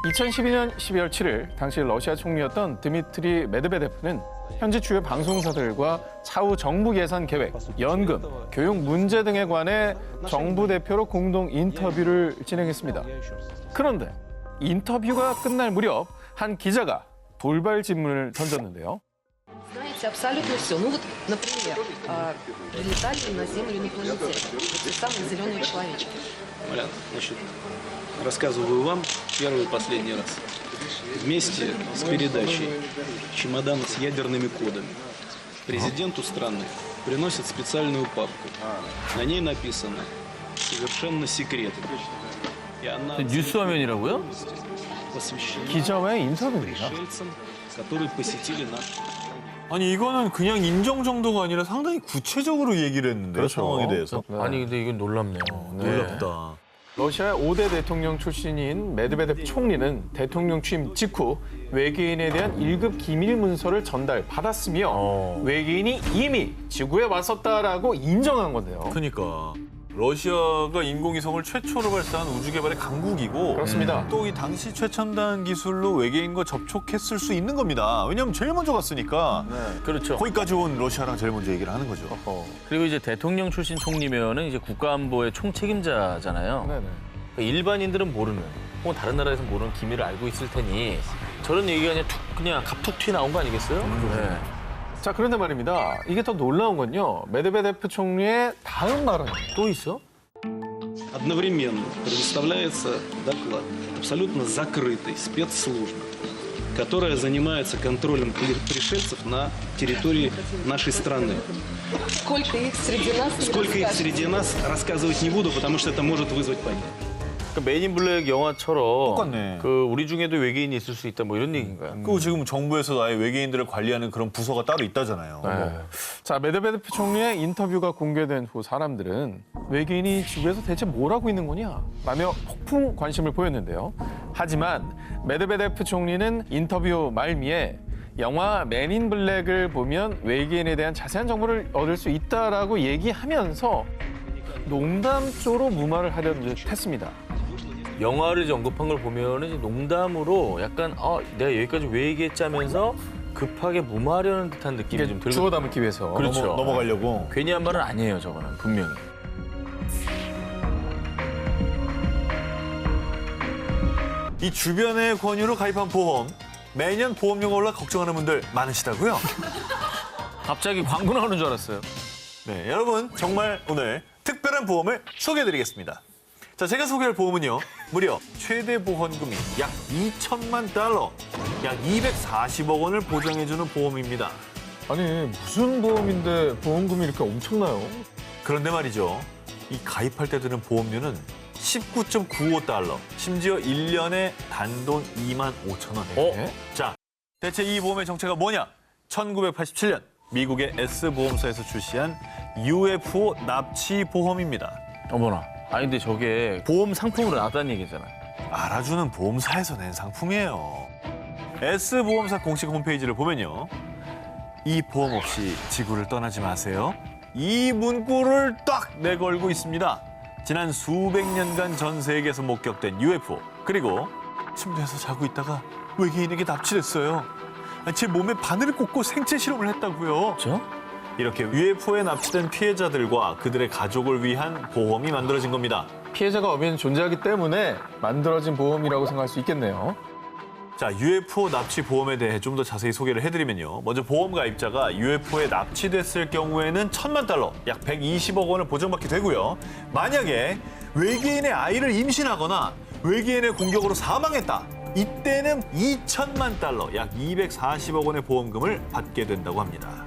2012년 12월 7일 당시 러시아 총리였던 드미트리 메드베데프는 현지 주요 방송사들과 차후 정부 예산 계획, 연금, 교육 문제 등에 관해 정부 대표로 공동 인터뷰를 진행했습니다. 그런데 인터뷰가 끝날 무렵 한 기자가 돌발 질문을 던졌는데요. Знаете абсолютно все. Ну вот, например, прилетали на Землю инопланетяне. Вот те самые зеленые человечки. Малян, значит, рассказываю вам первый и последний раз. Вместе с передачей чемодана с ядерными кодами президенту страны приносят специальную папку. На ней написано «Совершенно секретно». И она 뉴스 화면이라고요? посвящена 기자와의 인터뷰입니다. пришельцам, которые посетили наш. 아니 이거는 그냥 인정 정도가 아니라 상당히 구체적으로 얘기를 했는데 그렇죠. 상황에 대해서. 네. 아니 근데 이건 놀랍네요. 놀랍다. 러시아 5대 대통령 출신인 메드베데프 총리는 대통령 취임 직후 외계인에 대한 1급 기밀 문서를 전달받았으며 외계인이 이미 지구에 왔었다라고 인정한 건데요. 그러니까 러시아가 인공위성을 최초로 발사한 우주 개발의 강국이고 그렇습니다. 또 이 당시 최첨단 기술로 외계인과 접촉했을 수 있는 겁니다. 왜냐하면 제일 먼저 갔으니까 그렇죠. 거기까지 온 러시아랑 제일 먼저 얘기를 하는 거죠. 그리고 이제 대통령 출신 총리면은 이제 국가안보의 총책임자잖아요. 네네. 그러니까 일반인들은 모르는, 혹은 다른 나라에서 모르는 기밀을 알고 있을 테니 저런 얘기가 그냥 갑툭 튀 나온 거 아니겠어요? 네. 자, 그런데 말입니다. 이게 더 놀라운 건요. 메드베데프 총리의 다음 발언. 또 있어? Одновременно предоставляется доклад абсолютно закрытой спецслужбы, которая занимается контролем пришельцев на территории нашей страны. Сколько их среди нас? не Сколько их расскажешь. среди нас, рассказывать не буду, потому что это может вызвать панику. 그러니까 메인 블랙 영화처럼 똑같네. 그 우리 중에도 외계인이 있을 수 있다 뭐 이런 얘기인가요? 그리고 지금 정부에서 아예 외계인들을 관리하는 그런 부서가 따로 있다잖아요. 네. 자, 메드베데프 총리의 인터뷰가 공개된 후 사람들은 외계인이 지구에서 대체 뭘 하고 있는 거냐? 라며 폭풍 관심을 보였는데요. 하지만 메드베데프 총리는 인터뷰 말미에 영화 맨인 블랙을 보면 외계인에 대한 자세한 정보를 얻을 수 있다라고 얘기하면서 농담조로 무마를 하려는 듯 했습니다. 영화를 이제 언급한 걸 보면은 이제 농담으로 약간 내가 여기까지 왜 얘기했자면서 급하게 무마하려는 듯한 느낌이 좀 들고 주워 담기 위해서. 그렇죠. 넘어가려고. 괜히 한 말은 아니에요, 저거는 분명히. 이 주변의 권유로 가입한 보험. 매년 보험료가 올라 걱정하는 분들 많으시다고요? 갑자기 광고 나오는 줄 알았어요. 네, 여러분 정말 오늘 특별한 보험을 소개해드리겠습니다. 자, 제가 소개할 보험은요. 무려 최대 보험금이 약 2천만 달러, 약 240억 원을 보장해주는 보험입니다. 아니, 무슨 보험인데 보험금이 이렇게 엄청나요? 그런데 말이죠. 이 가입할 때 드는 보험료는 19.95달러, 심지어 1년에 단돈 2만 5천 원. 자, 대체 이 보험의 정체가 뭐냐? 1987년 미국의 S보험사에서 출시한 UFO 납치 보험입니다. 어머나. 아니 근데 저게 보험 상품으로 나왔다는 얘기잖아. 알아주는 보험사에서 낸 상품이에요. S보험사 공식 홈페이지를 보면요. 이 보험 없이 지구를 떠나지 마세요. 이 문구를 딱 내걸고 있습니다. 지난 수백 년간 전 세계에서 목격된 UFO. 그리고 침대에서 자고 있다가 외계인에게 납치됐어요. 제 몸에 바늘을 꽂고 생체 실험을 했다고요. 그렇죠? 이렇게 UFO에 납치된 피해자들과 그들의 가족을 위한 보험이 만들어진 겁니다. 피해자가 엄연히 존재하기 때문에 만들어진 보험이라고 생각할 수 있겠네요. 자, UFO 납치 보험에 대해 좀 더 자세히 소개를 해드리면요. 먼저 보험 가입자가 UFO에 납치됐을 경우에는 1천만 달러, 약 120억 원을 보장받게 되고요. 만약에 외계인의 아이를 임신하거나 외계인의 공격으로 사망했다. 이때는 2천만 달러, 약 240억 원의 보험금을 받게 된다고 합니다.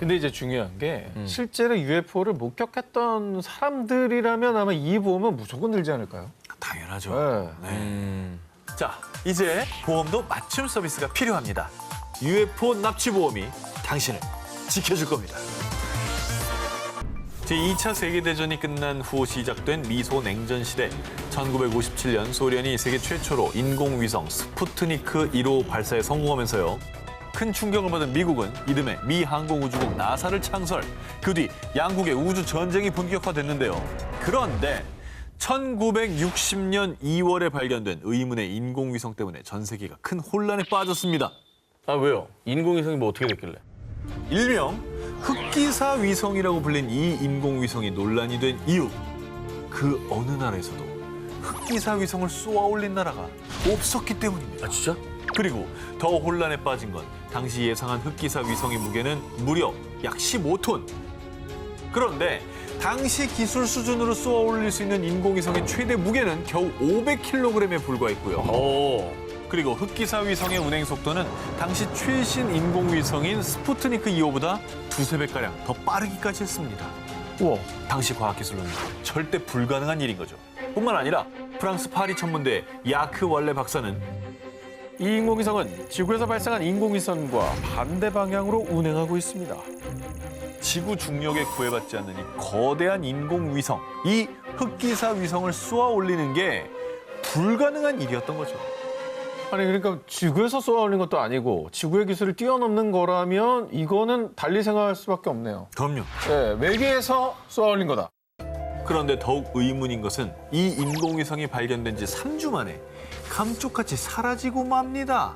근데 이제 중요한 게 실제로 UFO를 목격했던 사람들이라면 아마 이 보험은 무조건 들지 않을까요? 당연하죠. 네. 네. 자, 이제 보험도 맞춤 서비스가 필요합니다. UFO 납치 보험이 당신을 지켜줄 겁니다. 제2차 세계대전이 끝난 후 시작된 미소 냉전 시대. 1957년 소련이 세계 최초로 인공위성 스푸트니크 1호 발사에 성공하면서요. 큰 충격을 받은 미국은 이듬해 미 항공우주국 나사를 창설. 그 뒤 양국의 우주 전쟁이 본격화됐는데요. 그런데 1960년 2월에 발견된 의문의 인공위성 때문에 전 세계가 큰 혼란에 빠졌습니다. 아 왜요? 인공위성이 뭐 어떻게 됐길래? 일명 흑기사 위성이라고 불린 이 인공위성이 논란이 된 이유. 그 어느 나라에서도 흑기사 위성을 쏘아 올린 나라가 없었기 때문입니다. 아 진짜? 그리고 더 혼란에 빠진 건 당시 예상한 흑기사 위성의 무게는 무려 약 15톤. 그런데 당시 기술 수준으로 쏘아 올릴 수 있는 인공위성의 최대 무게는 겨우 500kg에 불과했고요. 오. 그리고 흑기사 위성의 운행 속도는 당시 최신 인공위성인 스푸트니크 2호보다 두세 배가량 더 빠르기까지 했습니다. 우와. 당시 과학기술로는 절대 불가능한 일인 거죠. 뿐만 아니라 프랑스 파리 천문대 야크 월레 박사는 이 인공위성은 지구에서 발생한 인공위성과 반대 방향으로 운행하고 있습니다. 지구 중력에 구애받지 않는 이 거대한 인공위성, 이 흑기사 위성을 쏘아 올리는 게 불가능한 일이었던 거죠. 아니 그러니까 지구에서 쏘아 올린 것도 아니고 지구의 기술을 뛰어넘는 거라면 이거는 달리 생각할 수밖에 없네요. 그럼요. 네, 외계에서 쏘아 올린 거다. 그런데 더욱 의문인 것은 이 인공위성이 발견된 지 3주 만에 감쪽같이 사라지고 맙니다.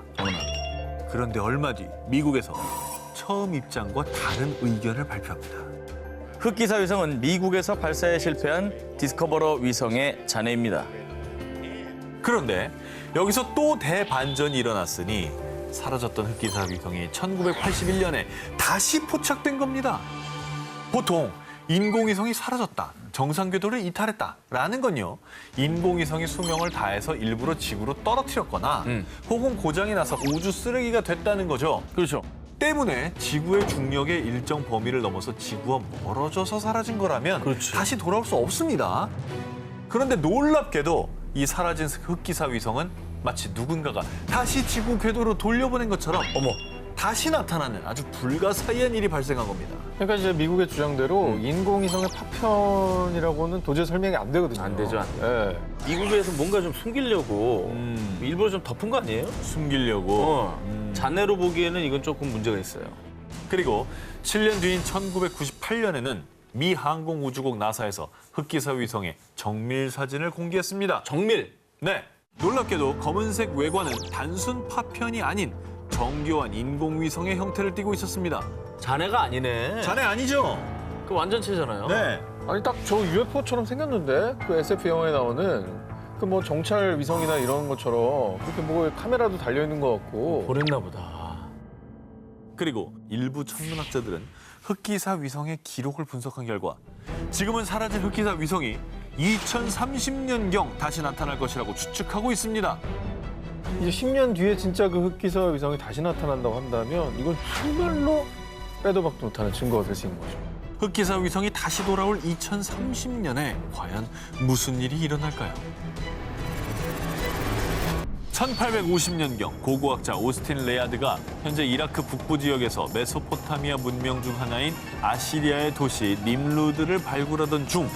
그런데 얼마 뒤 미국에서 처음 입장과 다른 의견을 발표합니다. 흑기사 위성은 미국에서 발사에 실패한 디스커버러 위성의 잔해입니다. 그런데 여기서 또 대반전이 일어났으니 사라졌던 흑기사 위성이 1981년에 다시 포착된 겁니다. 보통 인공위성이 사라졌다, 정상궤도를 이탈했다라는 건요, 인공위성이 수명을 다해서 일부러 지구로 떨어뜨렸거나 혹은 고장이 나서 우주 쓰레기가 됐다는 거죠. 그렇죠. 때문에 지구의 중력의 일정 범위를 넘어서 지구와 멀어져서 사라진 거라면 그렇지. 다시 돌아올 수 없습니다. 그런데 놀랍게도 이 사라진 흑기사 위성은 마치 누군가가 다시 지구 궤도로 돌려보낸 것처럼 다시 나타나는 아주 불가사의한 일이 발생한 겁니다. 그러니까 이제 미국의 주장대로 인공위성의 파편이라고는 도저히 설명이 안 되거든요. 안 되죠, 안 네. 미국에서 뭔가 좀 숨기려고 일부러 좀 덮은 거 아니에요? 숨기려고. 잔해로 보기에는 이건 조금 문제가 있어요. 그리고 7년 뒤인 1998년에는 미 항공우주국 나사에서 흑기사 위성의 정밀 사진을 공개했습니다. 정밀. 네, 놀랍게도 검은색 외관은 단순 파편이 아닌 정교한 인공위성의 형태를 띠고 있었습니다. 잔해가 아니네. 자네 아니죠? 그 완전체잖아요. 네. 아니 딱 저 UFO처럼 생겼는데 그 SF 영화에 나오는 그 뭐 정찰 위성이나 이런 것처럼 그렇게 뭐 카메라도 달려 있는 것 같고. 보냈나 보다. 그리고 일부 천문학자들은 흑기사 위성의 기록을 분석한 결과 지금은 사라진 흑기사 위성이 2030년경 다시 나타날 것이라고 추측하고 있습니다. 이제 10년 뒤에 진짜 그 흑기사 위성이 다시 나타난다고 한다면 이건 정말로 빼도 박도 못하는 증거가 될 수 있는 거죠. 흑기사 위성이 다시 돌아올 2030년에 과연 무슨 일이 일어날까요? 1850년경 고고학자 오스틴 레아드가 현재 이라크 북부 지역에서 메소포타미아 문명 중 하나인 아시리아의 도시 님루드를 발굴하던 중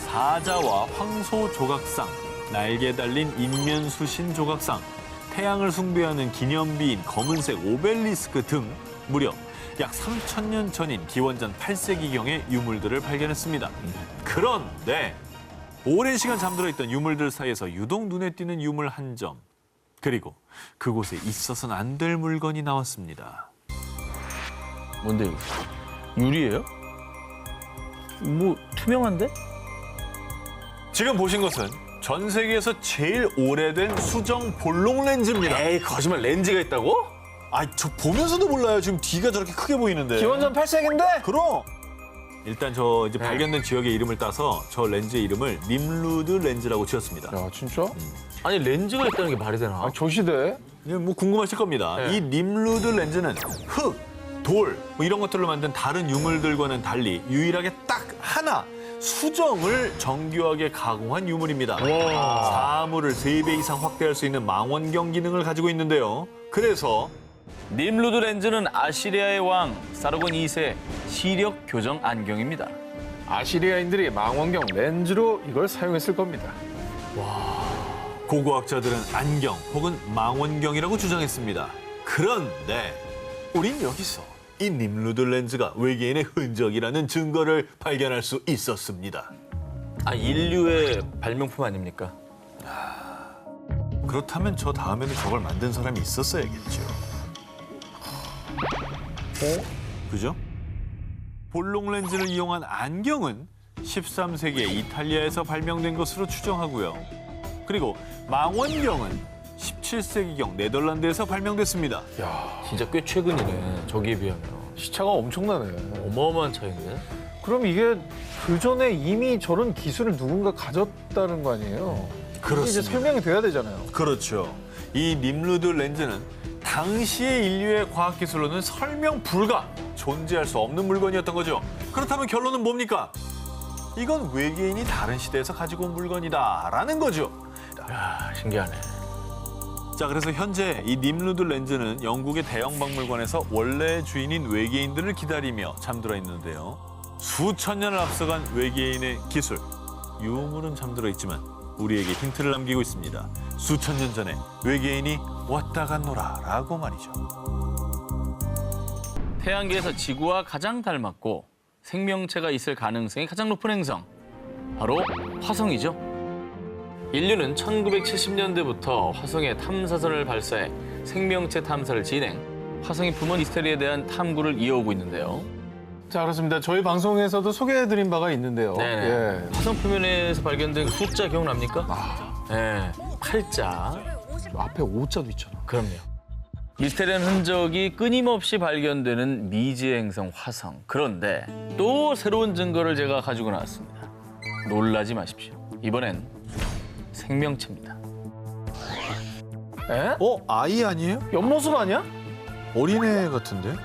사자와 황소 조각상, 날개 달린 인면수신 조각상, 태양을 숭배하는 기념비인 검은색 오벨리스크 등 무려 약 3,000년 전인 기원전 8세기경의 유물들을 발견했습니다. 그런데 오랜 시간 잠들어 있던 유물들 사이에서 유독 눈에 띄는 유물 한 점, 그리고 그곳에 있어서는 안 될 물건이 나왔습니다. 뭔데 이거? 유리예요? 뭐 투명한데? 지금 보신 것은 전 세계에서 제일 오래된 수정 볼록 렌즈입니다. 에이 거짓말, 렌즈가 있다고? 저 보면서도 몰라요. 지금 뒤가 저렇게 크게 보이는데. 기원전 8세기인데? 그럼. 일단 저 이제 발견된 지역의 이름을 따서 저 렌즈의 이름을 님루드 렌즈라고 지었습니다. 야 진짜? 아니 렌즈가 있다는 게 말이 되나? 아, 저 시대에? 예, 뭐 궁금하실 겁니다. 네. 이 님루드 렌즈는 흙, 돌, 뭐 이런 것들로 만든 다른 유물들과는 달리 유일하게 딱 하나 수정을 정교하게 가공한 유물입니다. 사물을 3배 이상 확대할 수 있는 망원경 기능을 가지고 있는데요. 그래서 님루드 렌즈는 아시리아의 왕 사르곤 2세 시력 교정 안경입니다. 아시리아인들이 망원경 렌즈로 이걸 사용했을 겁니다. 고고학자들은 안경 혹은 망원경이라고 주장했습니다. 그런데 우린 여기서 이 님루드 렌즈가 외계인의 흔적이라는 증거를 발견할 수 있었습니다. 아, 인류의 발명품 아닙니까? 그렇다면 저 다음에는 저걸 만든 사람이 있었어야겠죠. 그죠? 볼록 렌즈를 이용한 안경은 13세기에 이탈리아에서 발명된 것으로 추정하고요. 그리고 망원경은 17세기경 네덜란드에서 발명됐습니다. 야, 진짜 꽤 최근이네. 저기에 비하면. 시차가 엄청나네. 어마어마한 차이인데? 그럼 이게 그 전에 이미 저런 기술을 누군가 가졌다는 거 아니에요? 이제 설명이 돼야 되잖아요. 그렇죠. 이 님루드 렌즈는 당시의 인류의 과학기술로는 설명 불가, 존재할 수 없는 물건이었던 거죠. 그렇다면 결론은 뭡니까? 이건 외계인이 다른 시대에서 가지고 온 물건이다라는 거죠. 야, 신기하네. 자, 그래서 현재 이 님루드 렌즈는 영국의 대형 박물관에서 원래의 주인인 외계인들을 기다리며 잠들어 있는데요. 수천 년을 앞서간 외계인의 기술, 유물은 잠들어 있지만 우리에게 힌트를 남기고 있습니다. 수천 년 전에 외계인이 왔다 갔노라라고 말이죠. 태양계에서 지구와 가장 닮았고 생명체가 있을 가능성이 가장 높은 행성, 바로 화성이죠. 인류는 1970년대부터 화성에 탐사선을 발사해 생명체 탐사를 진행, 화성이 품은 미스터리에 대한 탐구를 이어오고 있는데요. 자, 그렇습니다. 저희 방송에서도 소개해드린 바가 있는데요. 네네. 예. 화성 표면에서 발견된 그 숫자 기억납니까? 네, 8자. 앞에 5자도 있잖아. 그럼요. 미스테리한 흔적이 끊임없이 발견되는 미지의 행성 화성. 그런데 또 새로운 증거를 제가 가지고 나왔습니다. 놀라지 마십시오. 이번엔 생명체입니다. 에? 아이 아니에요? 옆모습 아니야? 어린애 같은데?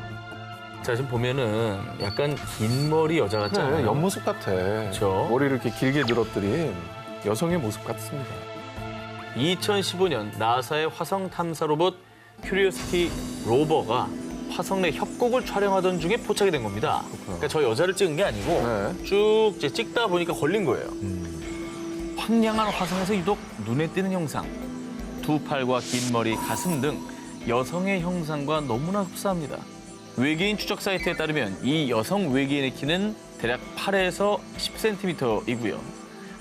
자, 지금 보면은 약간 긴 머리 여자 같지 그래, 않아요? 옆모습 같아. 그쵸? 머리를 이렇게 길게 늘어뜨린 여성의 모습 같습니다. 2015년 나사의 화성 탐사 로봇 큐리오시티 로버가 화성 내 협곡을 촬영하던 중에 포착이 된 겁니다. 그러니까 저 여자를 찍은 게 아니고 네. 쭉 이제 찍다 보니까 걸린 거예요. 황량한 화성에서 유독 눈에 띄는 형상. 두 팔과 긴 머리, 가슴 등 여성의 형상과 너무나 흡사합니다. 외계인 추적 사이트에 따르면 이 여성 외계인의 키는 대략 8에서 10cm이고요.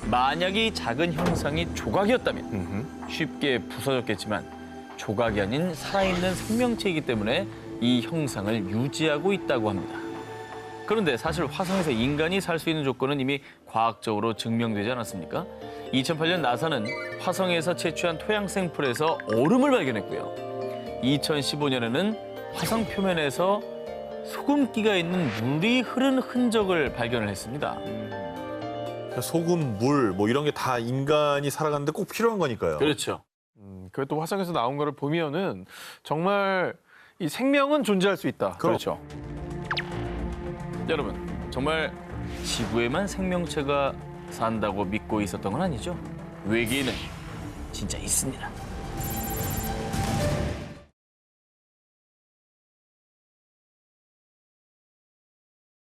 만약 이 작은 형상이 조각이었다면 쉽게 부서졌겠지만 조각이 아닌 살아있는 생명체이기 때문에 이 형상을 유지하고 있다고 합니다. 그런데 사실 화성에서 인간이 살 수 있는 조건은 이미 과학적으로 증명되지 않았습니까? 2008년 나사는 화성에서 채취한 토양 샘플에서 얼음을 발견했고요. 2015년에는 화성 표면에서 소금기가 있는 물이 흐른 흔적을 발견을 했습니다. 소금, 물, 뭐 이런 게 다 인간이 살아가는데 꼭 필요한 거니까요. 그렇죠. 그게 또 화성에서 나온 거를 보면은 정말 이 생명은 존재할 수 있다. 그렇죠. 여러분, 정말 지구에만 생명체가 산다고 믿고 있었던 건 아니죠. 외계인은 진짜 있습니다.